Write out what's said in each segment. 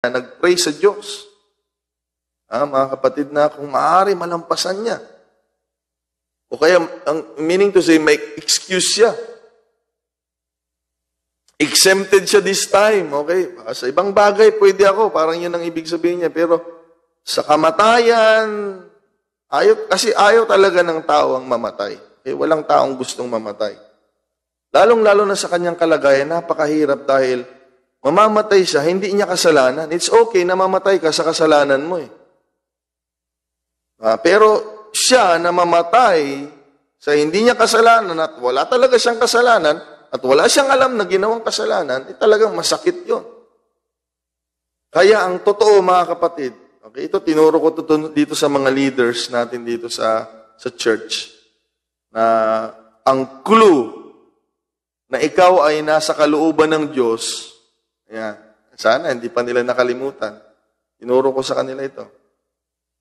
nag-pray sa Diyos. Mga kapatid, na kung maaari, malampasan niya. O kaya, ang meaning to say, may excuse siya. Exempted siya this time, okay? Sa ibang bagay, pwede ako. Parang yun ang ibig sabihin niya. Pero sa kamatayan, kasi ayaw talaga ng tao ang mamatay. Okay? Walang taong gustong mamatay. Lalong-lalo na sa kanyang kalagayan, napakahirap dahil mamamatay siya, hindi niya kasalanan. It's okay na mamatay ka sa kasalanan mo eh. Pero siya na mamatay sa hindi niya kasalanan at wala talaga siyang kasalanan at wala siyang alam na ginawang kasalanan, talagang masakit yun. Kaya ang totoo, mga kapatid, okay, ito tinuro ko dito sa mga leaders natin dito sa church, na ang clue na ikaw ay nasa kalooban ng Diyos, ayan, sana hindi pa nila nakalimutan. Tinuro ko sa kanila ito.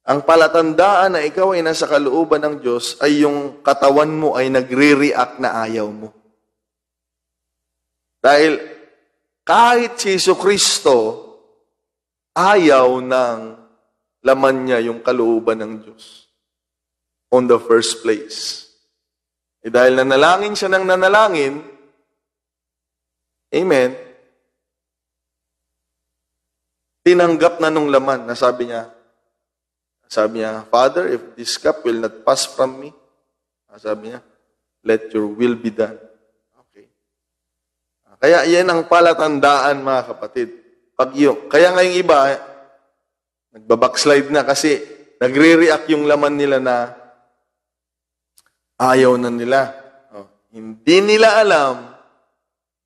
Ang palatandaan na ikaw ay nasa kalooban ng Diyos ay yung katawan mo ay nagre-react na ayaw mo. Dahil kahit si Jesucristo, ayaw ng laman niya yung kalooban ng Diyos. On the first place. Dahil nanalangin siya ng nanalangin, amen, tinanggap na nung laman na sabi niya, Father, if this cup will not pass from me, sabi niya, let your will be done. Okay. Kaya yan ang palatandaan, mga kapatid. Kaya ngayong iba, nagbabackslide na kasi nagre-react yung laman nila na ayaw na nila. Hindi nila alam,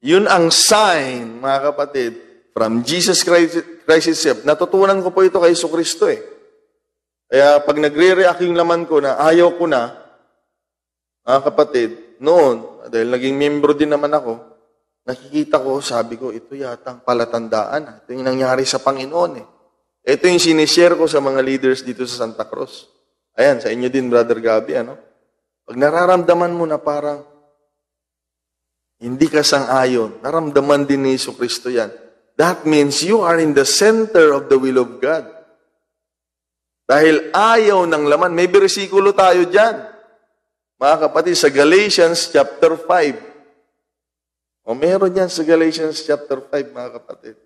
yun ang sign, mga kapatid, from Jesus Christ itself. Natutunan ko po ito kay Jesucristo eh. Kaya pag nagre-react yung laman ko na ayaw ko na, mga kapatid, noon, dahil naging membro din naman ako, nakikita ko, sabi ko, ito yata ang palatandaan. Ito yung nangyari sa Panginoon eh. Ito yung sinishare ko sa mga leaders dito sa Santa Cruz. Ayan, sa inyo din, Brother Gabi, ano? Pag nararamdaman mo na parang hindi ka sang-ayon, naramdaman din ni Jesucristo yan. That means you are in the center of the will of God. Dahil ayaw ng laman. May bersikulo tayo dyan. Mga kapatid, sa Galatians chapter 5. Meron yan sa Galatians chapter 5, mga kapatid.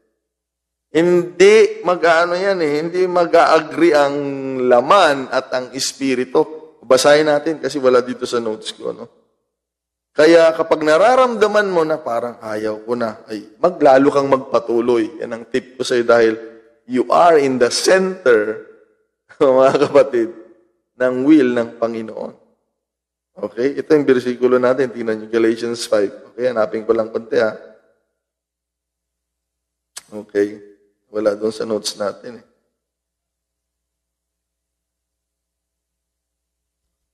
Hindi hindi mag-a-agree ang laman at ang espiritu. Basahin natin kasi wala dito sa notes ko. No? Kaya kapag nararamdaman mo na parang ayaw ko na, ay maglalo kang magpatuloy. Yan ang tip ko sa'yo dahil you are in the center, mga kapatid, ng will ng Panginoon. Okay? Ito yung bersikulo natin. Tingnan nyo, Galatians 5. Okay, hanapin ko lang konti ha. Okay. Wala doon sa notes natin eh.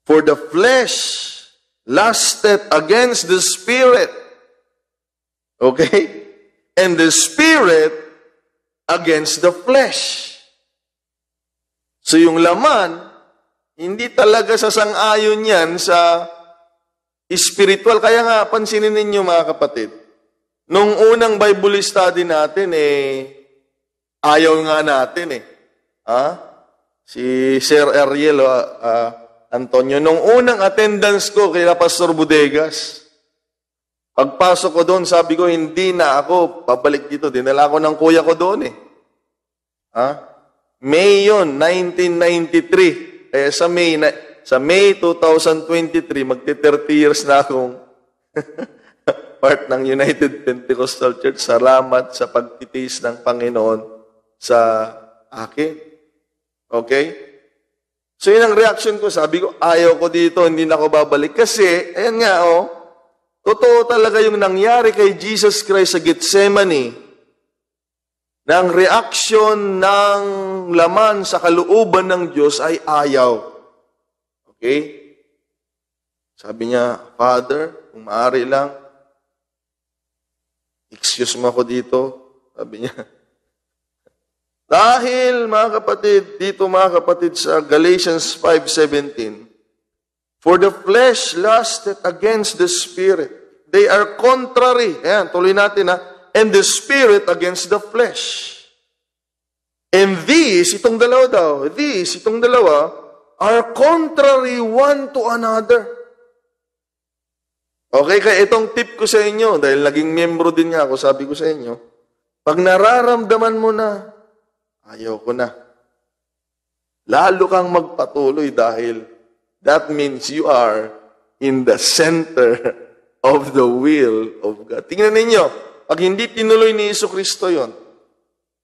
For the flesh lusted against the spirit. Okay? And the spirit against the flesh. So yung laman, hindi talaga sasang-ayon yan sa spiritual. Kaya nga, pansinin ninyo mga kapatid, nung unang Bible study natin, ayaw nga natin Si Sir Ariel, Antonio, nung unang attendance ko kay Pastor Bodegas, pagpasok ko doon, sabi ko, hindi na ako babalik dito. Dinala ko ng kuya ko doon May yun, 1993. Kaya sa May 2023, magti-30 years na akong part ng United Pentecostal Church. Salamat sa pagtitiis ng Panginoon sa akin. Okay? So yun ang reaction ko. Sabi ko, ayaw ko dito, hindi na ako babalik. Kasi, ayan nga totoo talaga yung nangyari kay Jesus Christ sa Gethsemane. Na ang reaksyon ng laman sa kalooban ng Diyos ay ayaw. Okay? Sabi niya, Father, kung maaari lang, excuse mo ako dito. Sabi niya. Dahil, mga kapatid, sa Galatians 5:17, for the flesh lusted against the spirit. They are contrary. Ayan, tuloy natin and the spirit against the flesh. And these, itong dalawa, are contrary one to another. Okay, kaya itong tip ko sa inyo, dahil naging miyembro din nga ako, sabi ko sa inyo, pag nararamdaman mo na, ayaw ko na. Lalo kang magpatuloy dahil that means you are in the center of the will of God. Tingnan ninyo, pag hindi tinuloy ni Jesucristo yon,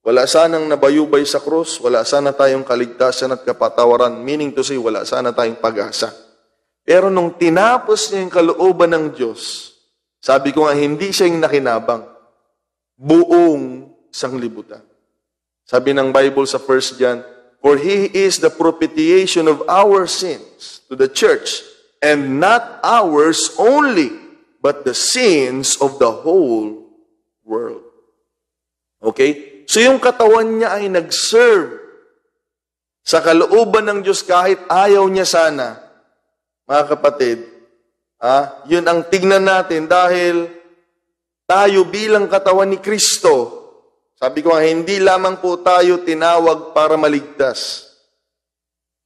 wala sanang nabayubay sa krus, wala sana tayong kaligtasan at kapatawaran, meaning to say, wala sana tayong pag-asa. Pero nung tinapos niya yung kalooban ng Diyos, sabi ko nga, hindi siya yung nakinabang. Buong sanglibutan. Sabi ng Bible sa 1 John, for He is the propitiation of our sins to the church, and not ours only, but the sins of the whole world. Okay? So yung katawan niya ay nag-serve sa kalooban ng Diyos kahit ayaw niya sana. Mga kapatid, yun ang tignan natin dahil tayo bilang katawan ni Kristo, sabi ko nga, hindi lamang po tayo tinawag para maligtas.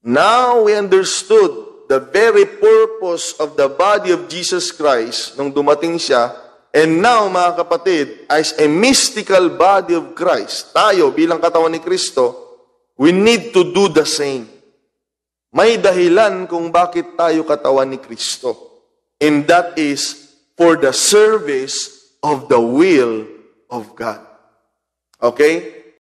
Now we understood the very purpose of the body of Jesus Christ nung dumating siya, and now, mga kapatid, as a mystical body of Christ, tayo bilang katawan ni Kristo, we need to do the same. May dahilan kung bakit tayo katawan ni Kristo. And that is for the service of the will of God. Okay?